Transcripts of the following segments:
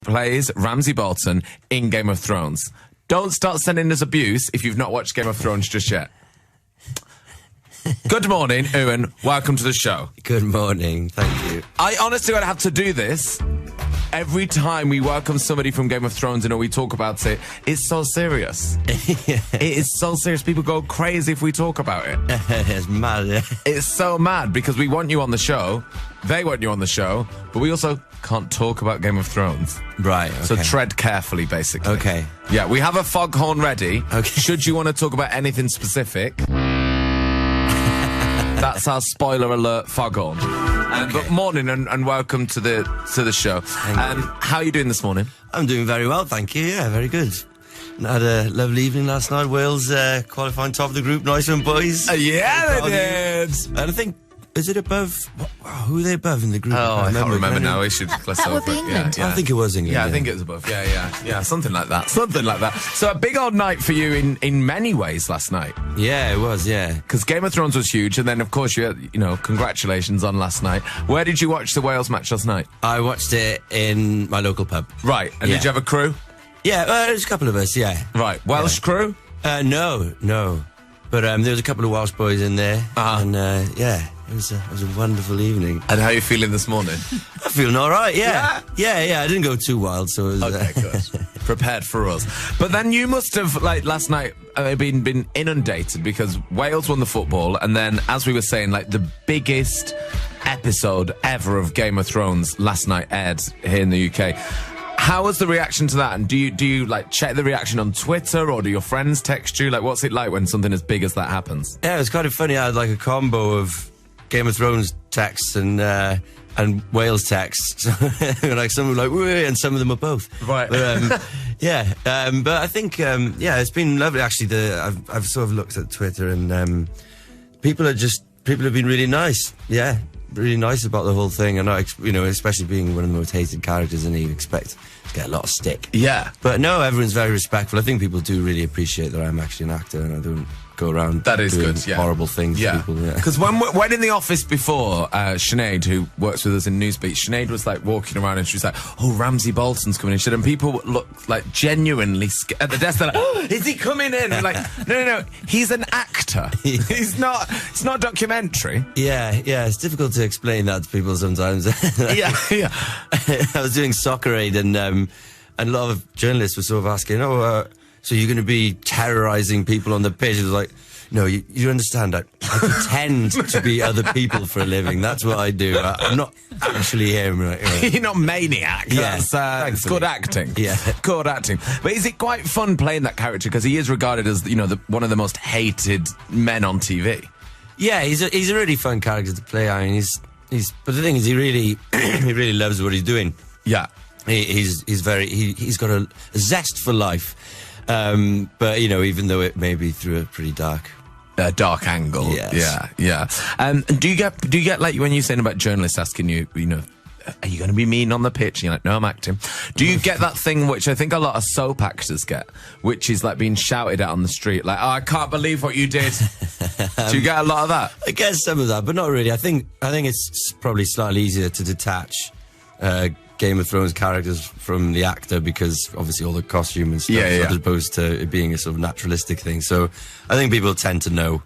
plays Ramsey Bolton in Game of Thrones. Don't start sending us abuse if you've not watched Game of Thrones just yet. Good morning, Iwan. Welcome to the show. Good morning. Thank you. I honestly would have to do this every time we welcome somebody from Game of Thrones and or we talk about it. It's so serious. Yeah. It is so serious. People go crazy if we talk about it. It's mad. It's so mad because we want you on the show. They want you on the show. But we also can't talk about Game of Thrones. Right. Okay. So tread carefully, basically. Okay. Yeah, we have a foghorn ready. Okay. Should you want to talk about anything specific... That's our spoiler alert foghorn. Okay. But morning and welcome to the show. How are you doing this morning? I'm doing very well, thank you. Yeah, very good. Had a lovely evening last night. Wales qualifying top of the group. Nice one, boys. Yeah, they did. And I think, is it above? Who are they above in the group? Oh, I can't remember now. We should glass that over would be it. England. Yeah. I think it was England. Yeah, I think it was above. Yeah, something like that. Something like that. So a big old night for you in many ways last night. Yeah, it was. Yeah, because Game of Thrones was huge, and then of course you had, congratulations on last night. Where did you watch the Wales match last night? I watched it in my local pub. Right, and did you have a crew? Yeah, there's a couple of us. Yeah. Right, Welsh crew? No. But there was a couple of Welsh boys in there, and it was a wonderful evening. And how are you feeling this morning? I'm feeling all right. Yeah. I didn't go too wild, so it was okay. Good. Prepared for us. But then you must have, last night, been inundated because Wales won the football, and then, as we were saying, the biggest episode ever of Game of Thrones last night aired here in the UK. How was the reaction to that? And do you check the reaction on Twitter, or do your friends text you? What's it like when something as big as that happens? Yeah, it was kind of funny. I had a combo of Game of Thrones texts and Wales texts. Some were "Wee," and some of them are both. Right. But, but I think it's been lovely. Actually, I've sort of looked at Twitter, and people have been really nice. Yeah. Really nice about the whole thing, and especially being one of the most hated characters, and you expect to get a lot of stick. Yeah, but no, everyone's very respectful. I think people do really appreciate that I'm actually an actor and I don't go around doing horrible things to people. Because when in the office before, Sinead, who works with us in Newsbeat, Sinead was walking around and she was like, "Oh, Ramsey Bolton's coming in," and people looked genuinely scared at the desk. They're like, "Oh, is he coming in?" And no, he's an actor. It's not a documentary. Yeah, it's difficult to explain that to people sometimes. yeah. I was doing Soccer Aid, and a lot of journalists were sort of asking, so you're going to be terrorising people on the pitch? It was like, no, you understand, I pretend to be other people for a living. That's what I do. I'm not actually him. You're not Maniac. Yeah, that's good acting. Yeah. Good acting. But is it quite fun playing that character? Because he is regarded as, one of the most hated men on TV. Yeah, he's a really fun character to play. I mean, but the thing is, he really loves what he's doing. Yeah. He's got a zest for life. But even though it may be through a pretty dark angle. Yes. Yeah. Do you get when you're saying about journalists asking you, are you going to be mean on the pitch? And you're like, no, I'm acting. Do you get that thing which I think a lot of soap actors get, which is being shouted at on the street, oh, I can't believe what you did? Do you get a lot of that? I get some of that, but not really. I think it's probably slightly easier to detach Game of Thrones characters from the actor, because obviously all the costume and stuff, as opposed to it being a sort of naturalistic thing. So I think people tend to know.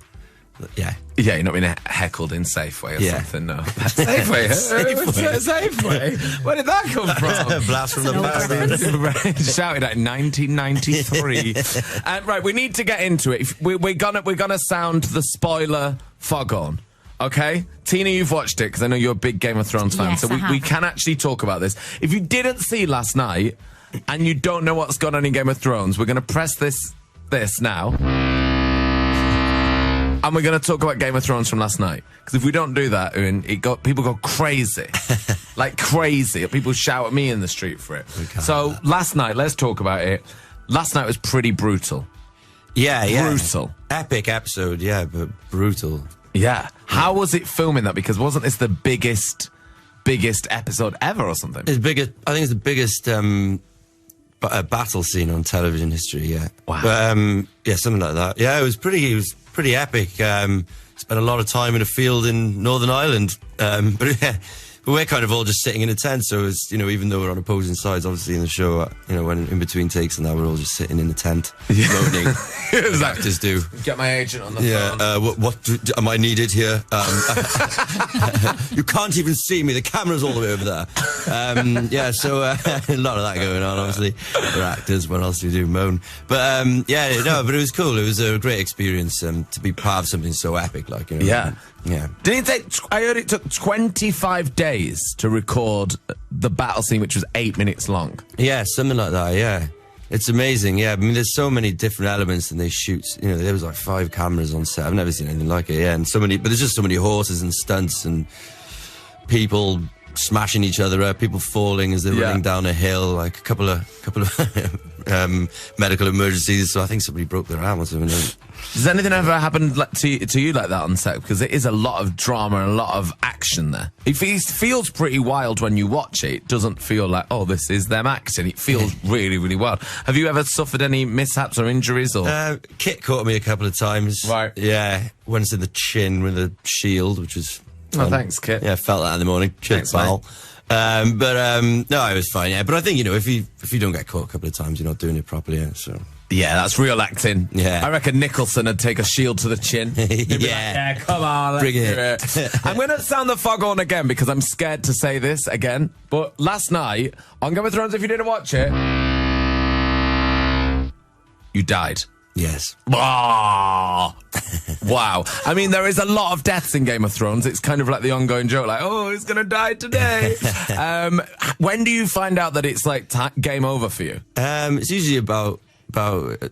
Yeah, you're not being heckled in Safeway or something. No, Safeway. Safeway. Where did that come from? Blast from the past. Shouted at 1993. Right, we need to get into it. We're gonna sound the spoiler foghorn. Okay, Tina, you've watched it because I know you're a big Game of Thrones fan, yes, so we can actually talk about this. If you didn't see last night and you don't know what's gone on in Game of Thrones, we're going to press this now, and we're going to talk about Game of Thrones from last night. Because if we don't do that, people go crazy, crazy. People shout at me in the street for it. So last night, let's talk about it. Last night was pretty brutal. Yeah, brutal, epic episode. Yeah, but brutal. Yeah. How was it filming that? Because wasn't this the biggest episode ever or something? I think it's the biggest battle scene on television history, yeah. Wow. But, something like that. Yeah, it was pretty epic. Spent a lot of time in a field in Northern Ireland. But yeah, But we're kind of all just sitting in a tent, so it's, even though we're on opposing sides, obviously in the show, when in between takes and that, we're all just sitting in a tent, moaning, as actors do. Get my agent on the phone. What am I needed here? You can't even see me, the camera's all the way over there. So a lot of that going on, obviously. We're actors, what else do we do? Moan. But but it was cool. It was a great experience to be part of something so epic, Yeah. Yeah. Did it take, I heard it took 25 days to record the battle scene, which was 8 minutes long. Yeah, something like that, yeah. It's amazing, yeah. I mean, there's so many different elements and they shoot, there was like 5 cameras on set. I've never seen anything like it, yeah. And but there's just so many horses and stunts and people smashing each other up, people falling as they're running down a hill, like a couple of medical emergencies. So I think somebody broke their arm or something. Has anything ever happened to you like that on set? Because it is a lot of drama and a lot of action there. It feels pretty wild when you watch it. It doesn't feel like, oh, this is them acting. It feels really, really wild. Have you ever suffered any mishaps or injuries? Or Kit caught me a couple of times. Right. Yeah, once in the chin with a shield, which was... Oh, thanks, Kit. Yeah, I felt that in the morning. Thanks, pal. No, I was fine, yeah. But I think, if you don't get caught a couple of times, you're not doing it properly, yeah, so... Yeah, that's real acting. Yeah. I reckon Nicholson would take a shield to the chin. Yeah. Come on, let's bring do it. I'm going to sound the foghorn again because I'm scared to say this again. But last night, on Game of Thrones, if you didn't watch it, you died. Yes. Oh, wow. I mean, there is a lot of deaths in Game of Thrones. It's kind of like the ongoing joke, like, oh, he's going to die today. When do you find out that it's like game over for you? It's usually about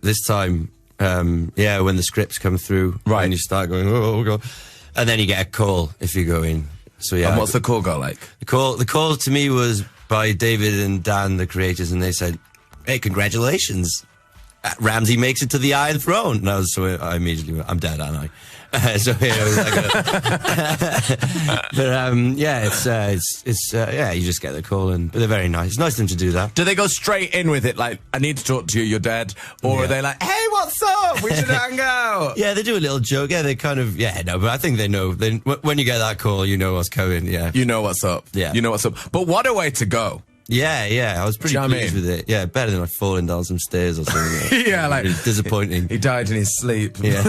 this time, when the scripts come through, right, and you start going, oh god, and then you get a call if you go in. So yeah. And what's the call go like? The call to me was by David and Dan, the creators, and they said, "Hey, congratulations, Ramsey makes it to the Iron Throne." And I immediately went, I'm dead, aren't I? So yeah, I was like, but you just get the call, but they're very nice. It's nice of them to do that. Do they go straight in with it, like, I need to talk to you, you're dead? Or are they like, hey, what's up? We should hang out. Yeah, they do a little joke. Yeah, they kind of, but I think they know. When you get that call, you know what's coming, yeah. You know what's up. Yeah. You know what's up. But what a way to go. Yeah, I was pretty pleased with it. Yeah, better than like falling down some stairs or something. Yeah, like... It was disappointing. He died in his sleep. Yeah.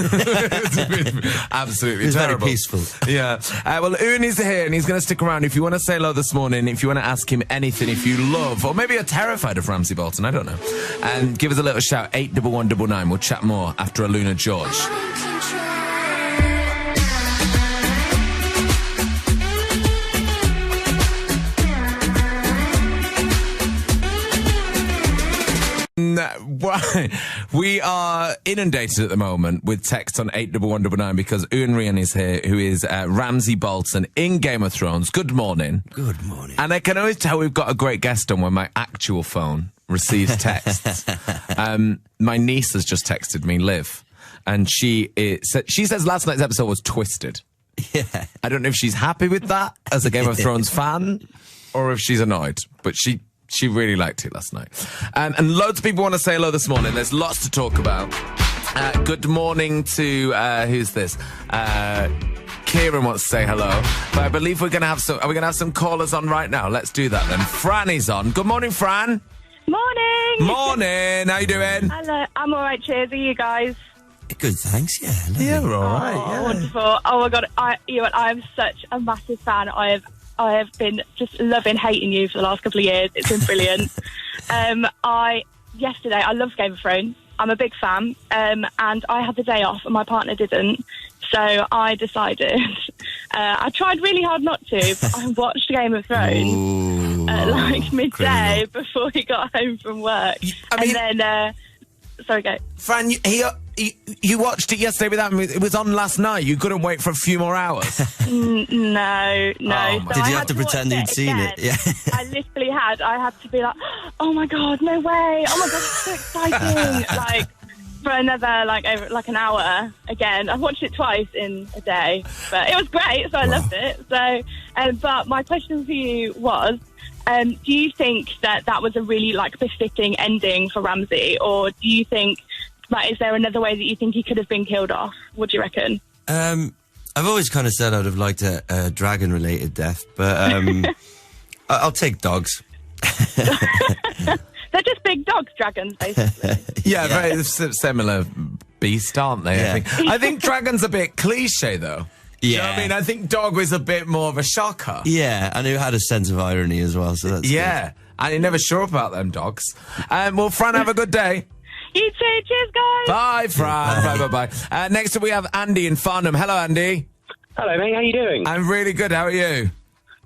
Absolutely it was terrible. very peaceful. Yeah. Well, Iwan is here and he's going to stick around. If you want to say hello this morning, if you want to ask him anything, if you love, or maybe you're terrified of Ramsey Bolton, I don't know, and give us a little shout, 81199. We'll chat more after a Luna George. We are inundated at the moment with text on 81199 because Iwan Rheon is here, who is Ramsey Bolton in Game of Thrones. Good morning. Good morning. And I can always tell we've got a great guest on when my actual phone receives texts. My niece has just texted me, Liv, and she says last night's episode was twisted. Yeah. I don't know if she's happy with that as a Game of Thrones fan or if she's annoyed, but she really liked it last night. And loads of people want to say hello this morning. There's lots to talk about. Good morning to, who's this? Kieran wants to say hello. But I believe are we going to have some callers on right now? Let's do that then. Fran is on. Good morning, Fran. Morning. Morning. How you doing? Hello. I'm all right, cheers. Are you guys? Good, thanks, yeah. Yeah, we're all right, yeah. Wonderful. Oh, my God. I'm such a massive fan. I have been just loving hating you for the last couple of years. It's been brilliant. Yesterday, I love Game of Thrones. I'm a big fan. And I had the day off and my partner didn't. So I decided, I tried really hard not to, but I watched Game of Thrones at midday before he got home from work. Sorry, go. Fran, you watched it yesterday without me. It was on last night. You couldn't wait for a few more hours. No. Oh, so did you have to pretend you'd seen it? Yeah. I literally had. I had to be like, oh my God, no way. Oh my God, it's so exciting. For another, over an hour again. I watched it twice in a day. But it was great, so I loved it. So, but my question for you was, do you think that was a really, befitting ending for Ramsey? Or do you think... is there another way that you think he could have been killed off? What do you reckon? I've always kind of said I'd have liked a dragon-related death, but I'll take dogs. They're just big dogs, dragons, basically. Yeah, very similar beast, aren't they? Yeah. I think dragon's a bit cliche, though. Yeah. You know what I mean? I think dog was a bit more of a shocker. Yeah, and it had a sense of irony as well, so that's Yeah, and you're never sure about them dogs. Well, Fran, have a good day. You too. Cheers, guys. Bye, Fran. Bye. Next up, we have Andy in Farnham. Hello, Andy. Hello, mate. How you doing? I'm really good. How are you?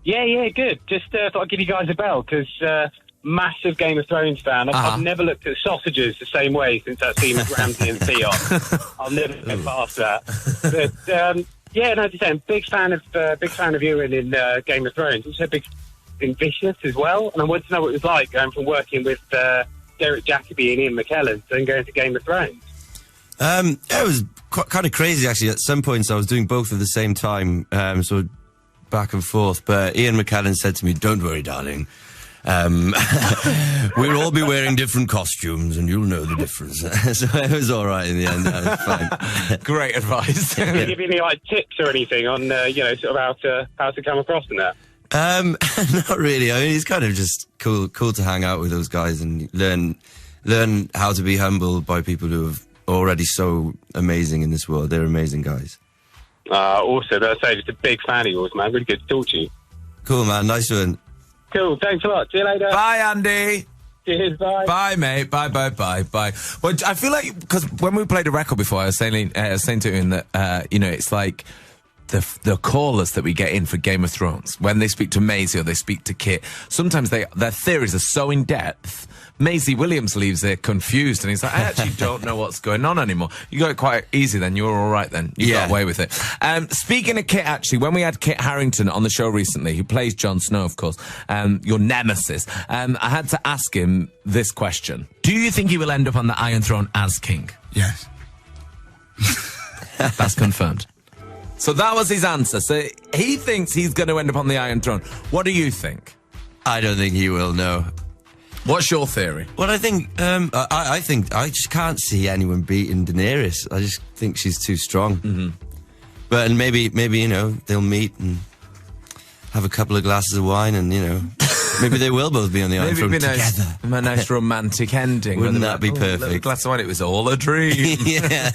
Yeah, good. Just thought I'd give you guys a bell because massive Game of Thrones fan. I've never looked at sausages the same way since that scene with Ramsey and Theon. I'll never get past that. But no, just saying, big fan of Ewan in Game of Thrones. Also big in Vicious as well. And I wanted to know what it was like going from working with Derek Jacobi and Ian McKellen to then going to Game of Thrones. It was kind of crazy, actually. At some points, I was doing both at the same time, so back and forth. But Ian McKellen said to me, "Don't worry, darling. We'll all be wearing different costumes, and you'll know the difference." So it was all right in the end. That was fine. Great advice. Did he give you any tips or anything on sort of how to come across in that? Not really. I mean, he's kind of just cool to hang out with those guys and learn how to be humble by people who are already so amazing in this world. They're amazing guys. Awesome. I'd say just a big fan of yours, man. Really good to talk to you. Cool, man. Nice one. Cool. Thanks a lot. See you later. Bye, Andy. Cheers. Bye. Bye, mate. Bye. Well, I feel like, because when we played a record before, I was saying to Ian that, it's like the callers that we get in for Game of Thrones, when they speak to Maisie or they speak to Kit, sometimes their theories are so in depth. Maisie Williams leaves there confused, and he's like, I actually don't know what's going on anymore. You got it quite easy then. You were all right then. You got away with it. Speaking of Kit, actually, when we had Kit Harington on the show recently, who plays Jon Snow, of course, your nemesis, I had to ask him this question. Do you think he will end up on the Iron Throne as king? Yes. That's confirmed. So that was his answer. So he thinks he's going to end up on the Iron Throne. What do you think? I don't think he will, no. What's your theory? Well, I think I just can't see anyone beating Daenerys. I just think she's too strong. Mm-hmm. But and maybe they'll meet and have a couple of glasses of wine, and maybe they will both be on the Iron Throne together. A nice romantic ending. Wouldn't that be perfect? A glass of wine. It was all a dream. Yeah.